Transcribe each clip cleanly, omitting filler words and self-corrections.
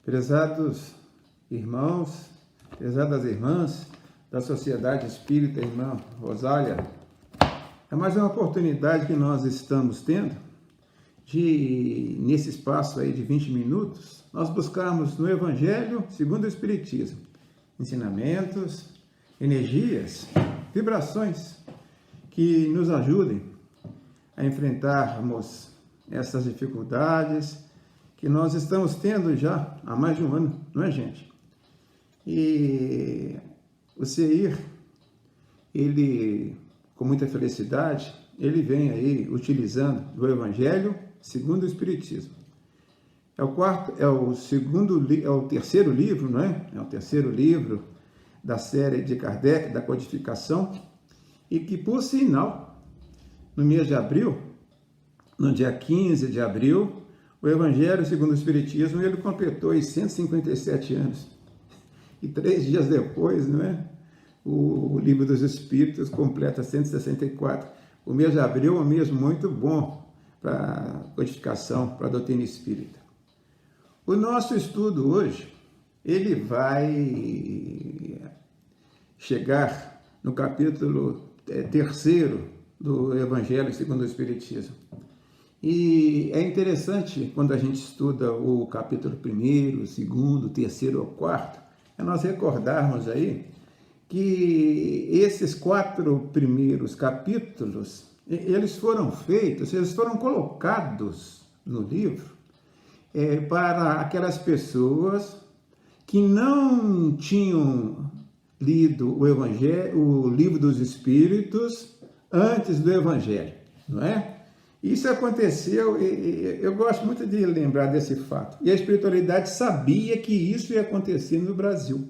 Prezados irmãos, prezadas irmãs da Sociedade Espírita, irmã Rosália, é mais uma oportunidade que nós estamos tendo de, nesse espaço aí de 20 minutos, nós buscarmos no Evangelho segundo o Espiritismo, ensinamentos, energias, vibrações que nos ajudem a enfrentarmos essas dificuldades que nós estamos tendo já há mais de um ano, não é, gente? E o CEIR, ele, com muita felicidade, ele vem aí utilizando o Evangelho segundo o Espiritismo. É o terceiro livro, não é? É o terceiro livro da série de Kardec, da codificação, e que, por sinal, no mês de abril, no dia 15 de abril, o Evangelho segundo o Espiritismo, ele completou 157 anos. E 3 dias depois, não é? O Livro dos Espíritos completa 164. O mês de abril é um mês muito bom para a codificação, para a doutrina espírita. O nosso estudo hoje, ele vai chegar no capítulo 3º do Evangelho segundo o Espiritismo. E é interessante, quando a gente estuda o capítulo 1º, 2º, 3º ou 4º, é nós recordarmos aí que esses 4 primeiros capítulos, eles foram feitos, eles foram colocados no livro para aquelas pessoas que não tinham lido o Evangelho, o Livro dos Espíritos antes do Evangelho, não é? Isso aconteceu, eu gosto muito de lembrar desse fato. E a espiritualidade sabia que isso ia acontecer no Brasil,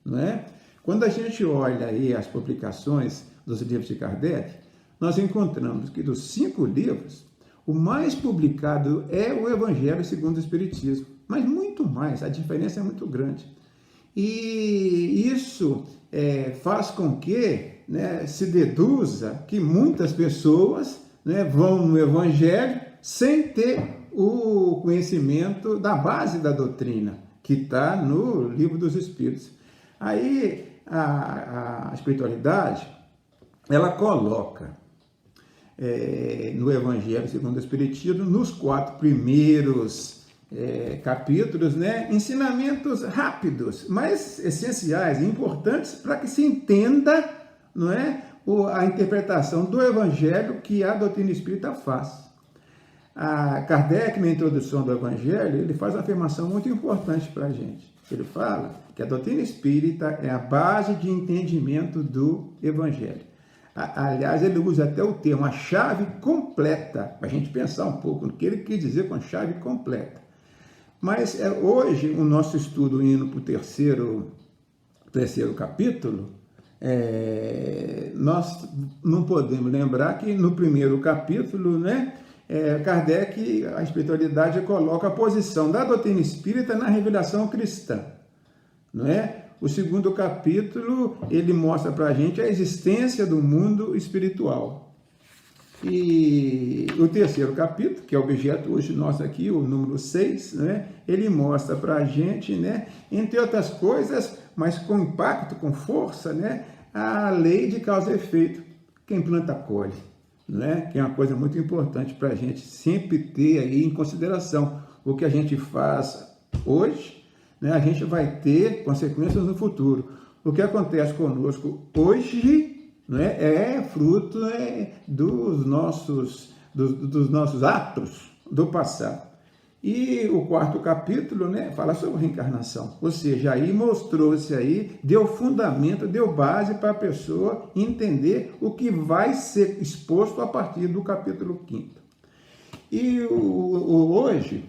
não é? Quando a gente olha aí as publicações dos livros de Kardec, nós encontramos que dos 5 livros, o mais publicado é o Evangelho segundo o Espiritismo. Mas muito mais, a diferença é muito grande. E isso faz com que, né, se deduza que muitas pessoas, né, vão no Evangelho sem ter o conhecimento da base da doutrina, que está no Livro dos Espíritos. Aí a espiritualidade, ela coloca no Evangelho segundo o Espiritismo, nos 4 primeiros capítulos, né, ensinamentos rápidos, mas essenciais e importantes para que se entenda, não é, a interpretação do Evangelho que a doutrina espírita faz. A Kardec, na introdução do Evangelho, ele faz uma afirmação muito importante para a gente. Ele fala que a doutrina espírita é a base de entendimento do Evangelho. Aliás, ele usa até o termo, a chave completa, para a gente pensar um pouco no que ele quis dizer com chave completa. Mas hoje, o nosso estudo indo para o terceiro capítulo, nós não podemos lembrar que no primeiro capítulo, né, Kardec, a espiritualidade, coloca a posição da doutrina espírita na revelação cristã, não é? O segundo capítulo, ele mostra para a gente a existência do mundo espiritual. E o terceiro capítulo, que é o objeto hoje nosso aqui, o número 6, né, ele mostra para a gente, né, entre outras coisas, mas com impacto, com força, né, a lei de causa e efeito. Quem planta, colhe, né? Que é uma coisa muito importante para a gente sempre ter aí em consideração. O que a gente faz hoje, né, a gente vai ter consequências no futuro. O que acontece conosco hoje, né, é fruto dos nossos atos do passado. E o 4º capítulo, né, fala sobre reencarnação, ou seja, aí mostrou-se aí, deu fundamento, deu base para a pessoa entender o que vai ser exposto a partir do capítulo 5º. E hoje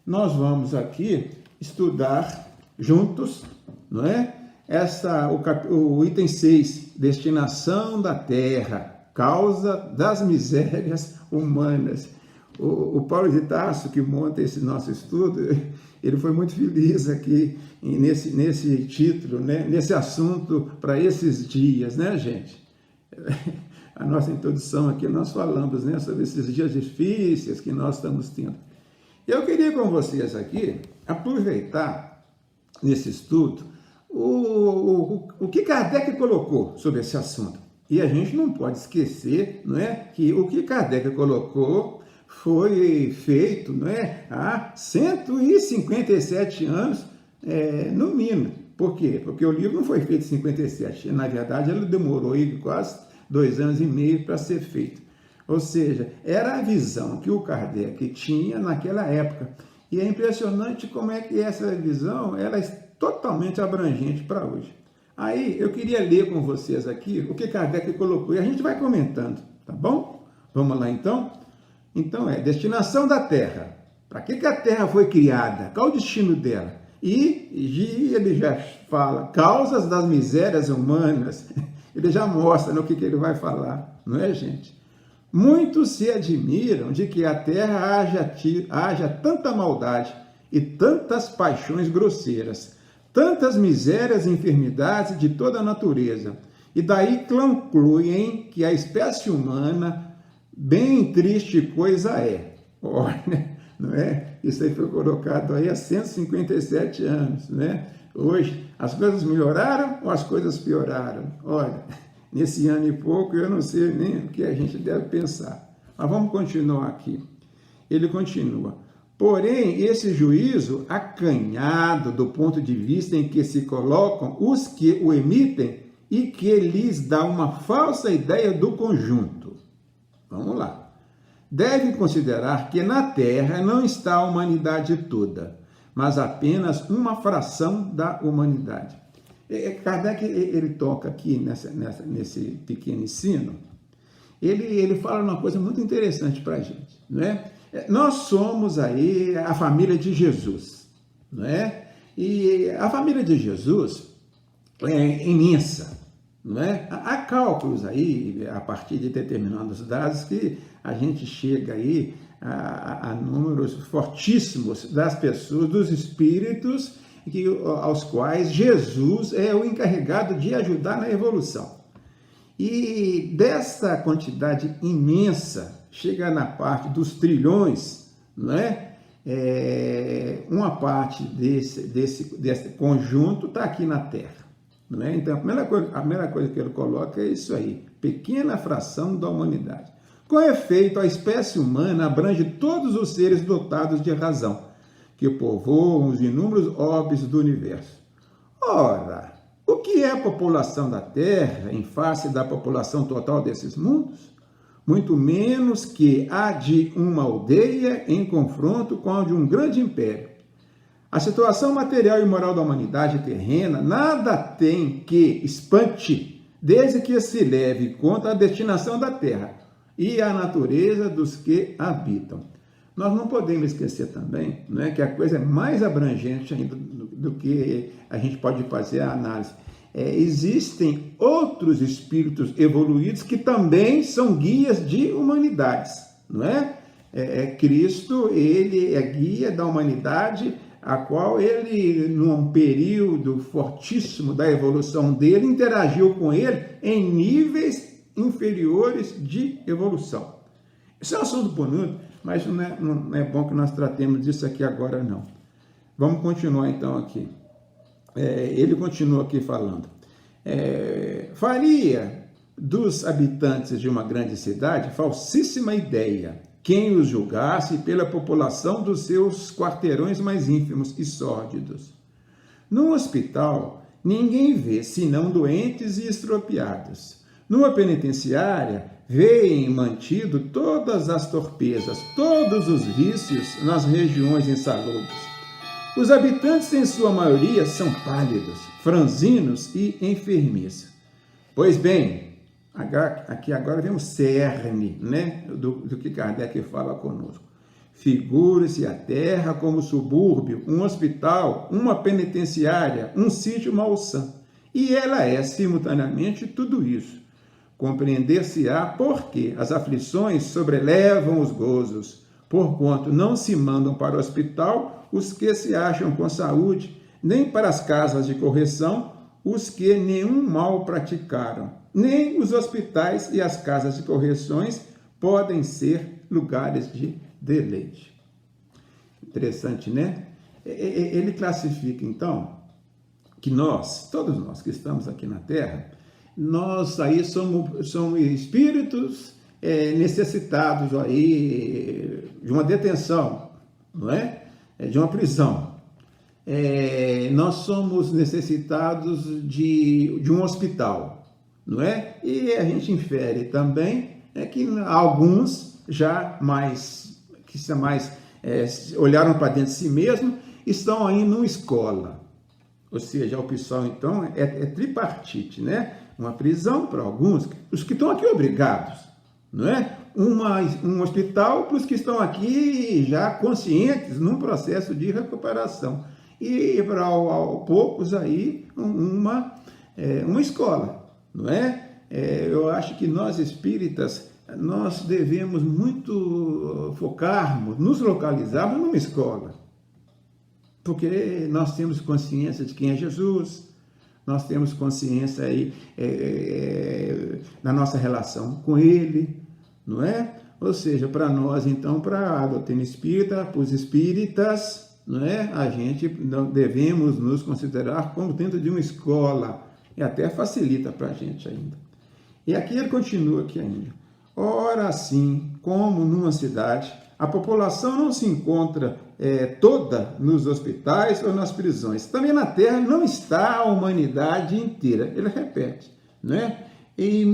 nós vamos aqui estudar juntos, não é? O item 6, destinação da Terra, causa das misérias humanas. O Paulo de Tarso, que monta esse nosso estudo, ele foi muito feliz aqui nesse título, né? Nesse assunto para esses dias, né, gente? A nossa introdução aqui, nós falamos, né, sobre esses dias difíceis que nós estamos tendo. Eu queria com vocês aqui aproveitar nesse estudo o que Kardec colocou sobre esse assunto. E a gente não pode esquecer, não é, que o que Kardec colocou foi feito, não é, há 157 anos, no mínimo. Por quê? Porque o livro não foi feito em 57. Na verdade, ele demorou aí quase 2 anos e meio para ser feito. Ou seja, era a visão que o Kardec tinha naquela época. E é impressionante como é que essa visão ela é totalmente abrangente para hoje. Aí eu queria ler com vocês aqui o que Kardec colocou e a gente vai comentando, tá bom? Vamos lá então? Então destinação da Terra. Para que a Terra foi criada? Qual o destino dela? E ele já fala causas das misérias humanas. Ele já mostra no que ele vai falar, não é, gente? Muitos se admiram de que a Terra haja tanta maldade e tantas paixões grosseiras, tantas misérias e enfermidades de toda a natureza, e daí concluem que a espécie humana bem triste coisa é. Olha, não é? Isso aí foi colocado aí há 157 anos, né? Hoje, as coisas melhoraram ou as coisas pioraram? Olha, nesse ano e pouco, eu não sei nem o que a gente deve pensar. Mas vamos continuar aqui. Ele continua. Porém, esse juízo acanhado do ponto de vista em que se colocam os que o emitem e que lhes dá uma falsa ideia do conjunto. Vamos lá. Deve considerar que na Terra não está a humanidade toda, mas apenas uma fração da humanidade. Kardec, ele toca aqui nesse pequeno ensino, ele fala uma coisa muito interessante para a gente, não é? Nós somos aí a família de Jesus, não é? E a família de Jesus é imensa, não é? Há cálculos aí, a partir de determinados dados, que a gente chega aí a números fortíssimos das pessoas, dos espíritos, aos quais Jesus é o encarregado de ajudar na evolução. E dessa quantidade imensa, chega na parte dos trilhões, não é? Uma parte desse conjunto está aqui na Terra. Não é? Então, a primeira coisa que ele coloca é isso aí, pequena fração da humanidade. Com efeito, a espécie humana abrange todos os seres dotados de razão, que povoam os inúmeros orbes do universo. Ora, o que é a população da Terra em face da população total desses mundos? Muito menos que a de uma aldeia em confronto com a de um grande império. A situação material e moral da humanidade terrena nada tem que espante, desde que se leve em conta a destinação da Terra e a natureza dos que habitam. Nós não podemos esquecer também, não é, que a coisa é mais abrangente ainda do que a gente pode fazer a análise. Existem outros espíritos evoluídos que também são guias de humanidades, não é? Cristo, ele é guia da humanidade, a qual ele, num período fortíssimo da evolução dele, interagiu com ele em níveis inferiores de evolução. Isso é um assunto bonito, mas não é bom que nós tratemos disso aqui agora, não. Vamos continuar então aqui. Ele continua aqui falando. Faria dos habitantes de uma grande cidade falsíssima ideia quem os julgasse pela população dos seus quarteirões mais ínfimos e sórdidos. Num hospital, ninguém vê senão doentes e estropiados. Numa penitenciária, veem mantido todas as torpezas, todos os vícios nas regiões insalubres. Os habitantes, em sua maioria, são pálidos, franzinos e enfermiços. Pois bem, aqui agora vem o cerne, né, do que Kardec fala conosco. Figure-se a Terra como subúrbio, um hospital, uma penitenciária, um sítio malsã. E ela é, simultaneamente, tudo isso. Compreender-se-á porque as aflições sobrelevam os gozos, porquanto não se mandam para o hospital os que se acham com saúde, nem para as casas de correção os que nenhum mal praticaram. Nem os hospitais e as casas de correções podem ser lugares de deleite. Interessante, né? ele classifica, então, que todos nós que estamos aqui na Terra, nós aí somos espíritos necessitados aí de uma detenção, não é? De uma prisão. Nós somos necessitados de um hospital, não é? E a gente infere também que alguns olharam para dentro de si mesmo, estão aí numa escola. Ou seja, a opção, então, é tripartite, né? Uma prisão para alguns, os que estão aqui obrigados, não é? Um hospital para os que estão aqui já conscientes num processo de recuperação. E para poucos aí, uma escola, não é? Eu acho que nós espíritas, nós devemos muito nos localizarmos numa escola. Porque nós temos consciência de quem é Jesus, nós temos consciência aí da nossa relação com Ele, não é? Ou seja, para nós, então, para a doutrina espírita, para os espíritas, não é? A gente devemos nos considerar como dentro de uma escola, e até facilita para a gente ainda. E aqui ele continua aqui ainda. Ora, assim como numa cidade, a população não se encontra toda nos hospitais ou nas prisões. Também na Terra não está a humanidade inteira. Ele repete, né? E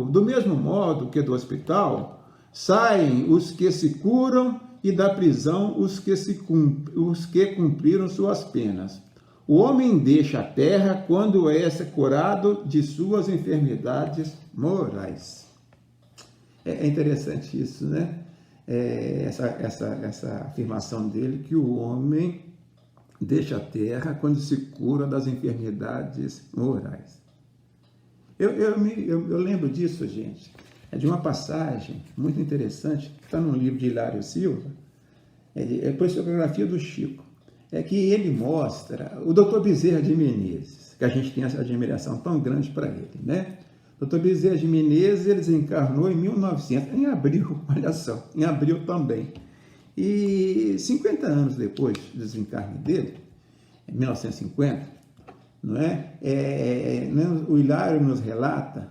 do mesmo modo que do hospital, saem os que se curam e da prisão os que cumpriram suas penas. O homem deixa a Terra quando é curado de suas enfermidades morais. É interessante isso, né? Essa afirmação dele, que o homem deixa a Terra quando se cura das enfermidades morais. Eu lembro disso, gente, de uma passagem muito interessante, que está no livro de Hilário Silva, Psicografia do Chico, que ele mostra o Dr. Bezerra de Menezes, que a gente tem essa admiração tão grande para ele, né? Dr. Bezerra de Menezes, ele desencarnou em 1900, em abril, olha só, em abril também. E 50 anos depois do desencarne dele, em 1950, não é? O Hilário nos relata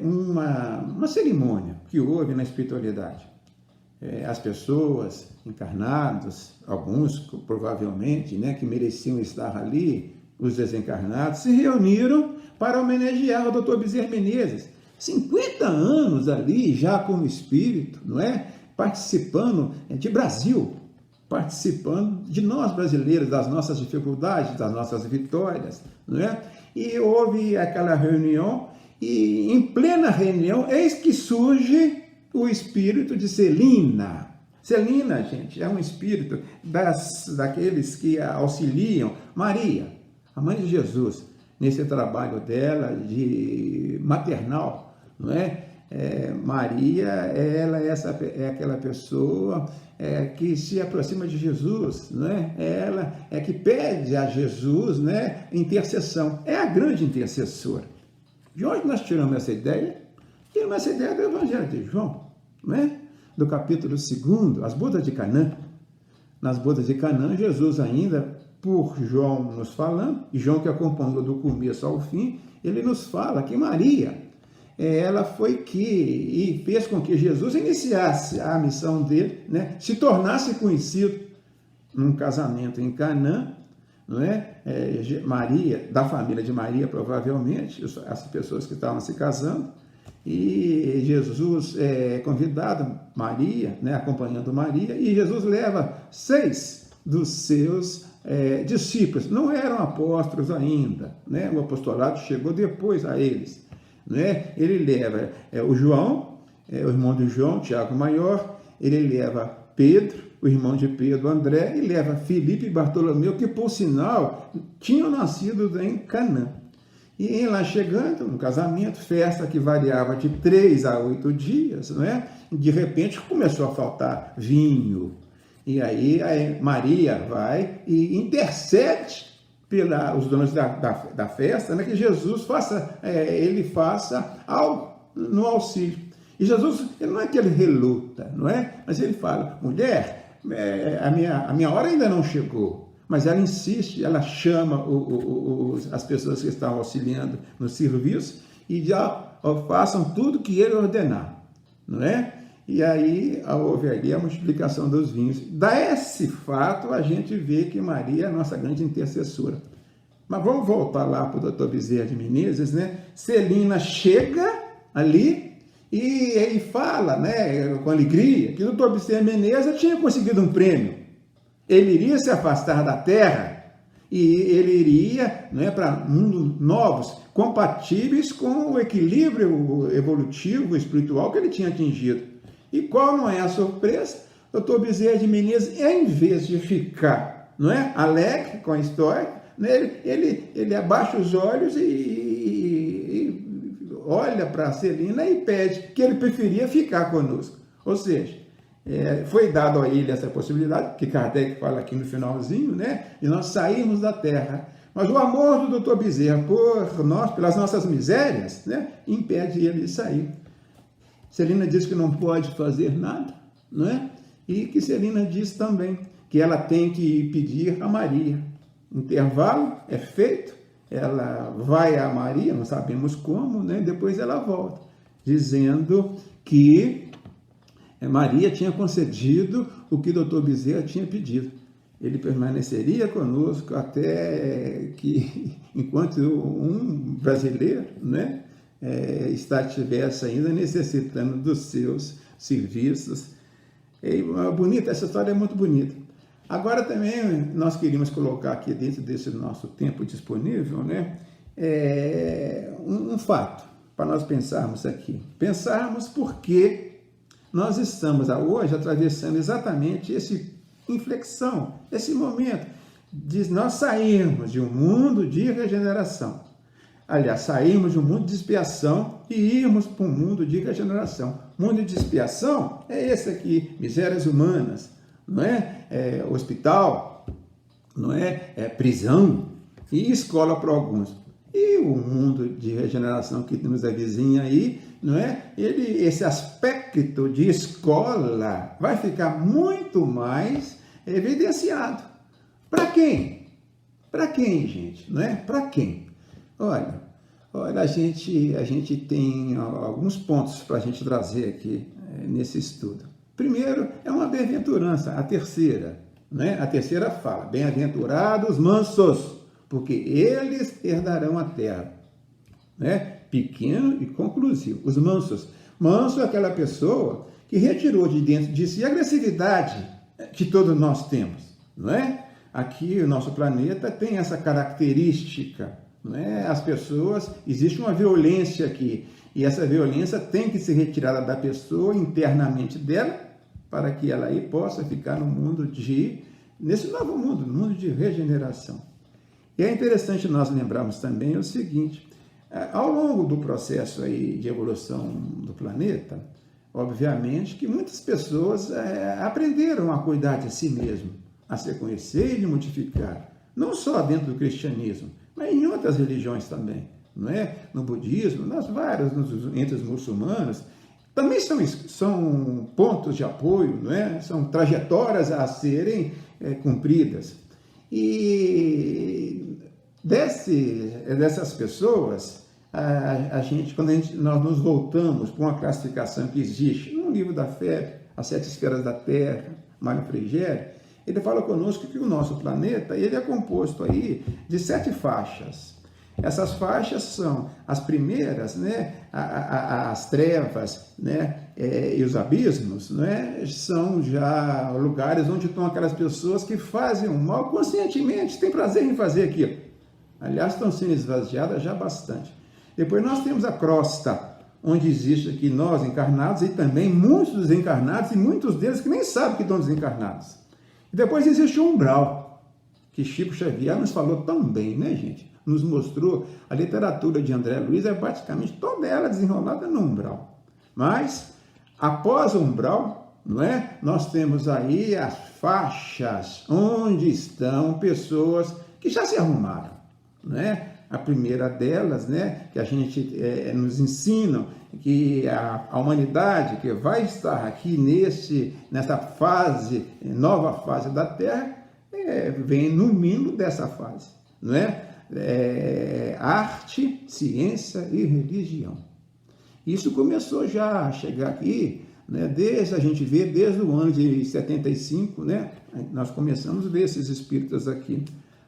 uma cerimônia que houve na espiritualidade. As pessoas encarnadas, alguns provavelmente, né, que mereciam estar ali, os desencarnados, se reuniram para homenagear o Dr. Bezerra Menezes. 50 anos ali, já como espírito, não é? Participando de Brasil, participando de nós brasileiros, das nossas dificuldades, das nossas vitórias, não é? E houve aquela reunião, e em plena reunião, eis que surge o espírito de Celina. Celina, gente, é um espírito daqueles que auxiliam Maria, a mãe de Jesus, nesse trabalho dela de maternal, não é? Maria, ela é aquela pessoa que se aproxima de Jesus, não é? Ela é que pede a Jesus, né, intercessão. É a grande intercessora. De onde nós tiramos essa ideia? Tiramos essa ideia do Evangelho de João, não é? Do capítulo 2, as bodas de Canaã. Nas bodas de Canaã, Jesus ainda, por João nos falando, e João que acompanhou do começo ao fim, ele nos fala que Maria, ela foi e fez com que Jesus iniciasse a missão dele, né, se tornasse conhecido num casamento em Canaã, não é? Maria, da família de Maria, provavelmente, as pessoas que estavam se casando, e Jesus convidado Maria, né, acompanhando Maria, e Jesus leva 6 dos seus discípulos, não eram apóstolos ainda, né? O apostolado chegou depois a eles, né? Ele leva o João, o irmão de João, Tiago Maior, ele leva Pedro, o irmão de Pedro, André, e leva Filipe e Bartolomeu, que por sinal tinham nascido em Canaã. E lá chegando, um casamento, festa que variava de 3 a 8 dias, não é? De repente começou a faltar vinho. E aí Maria vai e intercede os donos da festa, né, que Jesus faça algo no auxílio. E Jesus, ele não é que ele reluta, não é? Mas ele fala, mulher, a minha hora ainda não chegou. mas ela insiste, ela chama as pessoas que estão auxiliando no serviço e já façam tudo que ele ordenar, não é? E aí houve ali a multiplicação dos vinhos. Desse fato, a gente vê que Maria é a nossa grande intercessora. Mas vamos voltar lá para o doutor Bezerra de Menezes, né? Celina chega ali e fala, né, com alegria, que o doutor Bezerra de Menezes tinha conseguido um prêmio. Ele iria se afastar da terra e ele iria, né, para mundos novos, compatíveis com o equilíbrio evolutivo, espiritual que ele tinha atingido. E qual não é a surpresa? O doutor Bezerra de Menezes, em vez de ficar, não é, alegre com a história, né, ele abaixa os olhos e olha para a Celina e pede que ele preferia ficar conosco. Ou seja, foi dado a ele essa possibilidade, que Kardec fala aqui no finalzinho, né, de nós sairmos da Terra. Mas o amor do Dr. Bezerra por nós, pelas nossas misérias, né, impede ele de sair. Celina diz que não pode fazer nada, não é? E que Celina diz também que ela tem que pedir a Maria. Intervalo é feito, ela vai a Maria, não sabemos como, né? Depois ela volta, dizendo que Maria tinha concedido o que o Dr. Bezerra tinha pedido. Ele permaneceria conosco até que, enquanto um brasileiro, né, estivesse ainda necessitando dos seus serviços. Bonita, essa história é muito bonita. Agora também nós queríamos colocar aqui dentro desse nosso tempo disponível, né, um fato para nós pensarmos aqui. Pensarmos porque nós estamos hoje atravessando exatamente essa inflexão, esse momento de nós sairmos de um mundo de regeneração. Aliás, sairmos de um mundo de expiação e irmos para um mundo de regeneração. Mundo de expiação é esse aqui, misérias humanas, não é? Hospital, não é? Prisão e escola para alguns. E o mundo de regeneração que nos avizinha aí, não é? Esse aspecto de escola vai ficar muito mais evidenciado. Para quem? Para quem, gente? Não é? Para quem? Olha, a gente tem alguns pontos para a gente trazer aqui nesse estudo. Primeiro, é uma bem-aventurança, a terceira, né? A terceira fala, bem-aventurados mansos, porque eles herdarão a terra, né? Pequeno e conclusivo, os mansos. Manso é aquela pessoa que retirou de dentro de si a agressividade que todos nós temos, não é? Aqui, o nosso planeta tem essa característica, não é? As pessoas, existe uma violência aqui, e essa violência tem que ser retirada da pessoa, internamente dela, para que ela aí possa ficar no mundo nesse novo mundo, no mundo de regeneração. E é interessante nós lembrarmos também o seguinte, ao longo do processo aí de evolução do planeta, obviamente que muitas pessoas aprenderam a cuidar de si mesmo, a se conhecer e de modificar, não só dentro do cristianismo, mas em outras religiões também, não é? No budismo, nas várias, entre os muçulmanos, também são pontos de apoio, não é? São trajetórias a serem cumpridas. E dessas pessoas, quando nós nos voltamos para uma classificação que existe no livro da Fé, As Sete Esferas da Terra, Mário Frigério, ele fala conosco que o nosso planeta ele é composto aí de 7 faixas. Essas faixas são as primeiras, né, as trevas, né, e os abismos, né, são já lugares onde estão aquelas pessoas que fazem o mal conscientemente, têm prazer em fazer aquilo. Aliás, estão sendo esvaziadas já bastante. Depois nós temos a crosta, onde existe aqui nós encarnados e também muitos desencarnados e muitos deles que nem sabem que estão desencarnados. E depois existe o umbral, que Chico Xavier nos falou tão bem, né, gente? Nos mostrou a literatura de André Luiz, é praticamente toda ela desenrolada no umbral. Mas, após o umbral, não é? Nós temos aí as faixas, onde estão pessoas que já se arrumaram, não é? A primeira delas, né, que a gente nos ensina que a humanidade que vai estar aqui nessa fase, nova fase da Terra, vem no mínimo dessa fase, não é? Arte, ciência e religião. Isso começou já a chegar aqui, né? A gente vê desde o ano de 75, né? Nós começamos a ver esses espíritos aqui.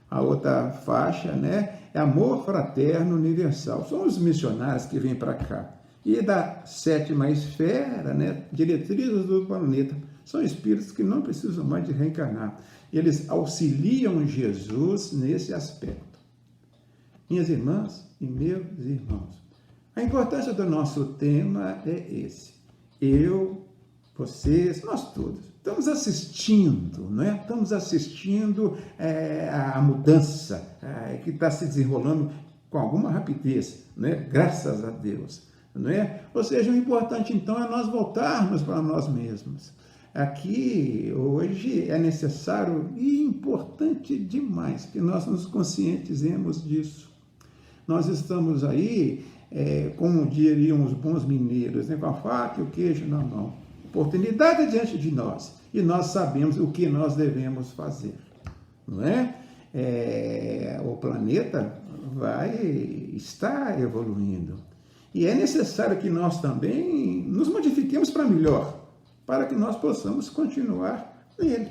A outra faixa, né, é amor fraterno universal. São os missionários que vêm para cá. E da sétima esfera, né, diretrizes do planeta, são espíritos que não precisam mais de reencarnar. Eles auxiliam Jesus nesse aspecto. Minhas irmãs e meus irmãos, a importância do nosso tema é esse. Eu, vocês, nós todos. Estamos assistindo, não é? Estamos assistindo a mudança que está se desenrolando com alguma rapidez, não é? Graças a Deus, não é? Ou seja, o importante então é nós voltarmos para nós mesmos. Aqui, hoje, é necessário e importante demais que nós nos conscientizemos disso. Nós estamos aí, como diriam os bons mineiros, né? Com a faca e o queijo na mão. Oportunidade diante de nós e nós sabemos o que nós devemos fazer, não é? O planeta vai estar evoluindo e é necessário que nós também nos modifiquemos para melhor, para que nós possamos continuar nele,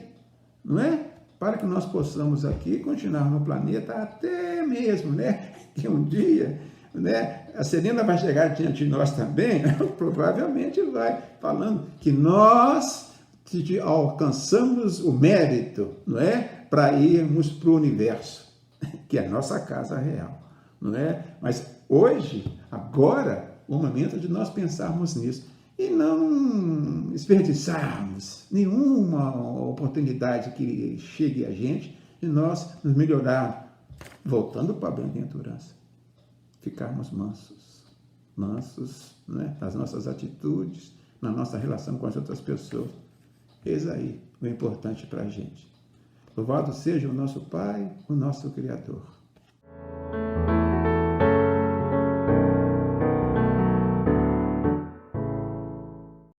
não é? Para que nós possamos aqui continuar no planeta até mesmo, né? Que um dia, né, a Serena vai chegar diante de nós também, provavelmente vai, falando que nós alcançamos o mérito, não é? Para irmos para o universo, que é a nossa casa real, não é? Mas hoje, agora, o momento de nós pensarmos nisso e não desperdiçarmos nenhuma oportunidade que chegue a gente e nós nos melhorarmos, voltando para a bem-aventurança. Ficarmos mansos, né? Nas nossas atitudes, na nossa relação com as outras pessoas. Eis aí o importante para a gente. Louvado seja o nosso Pai, o nosso Criador.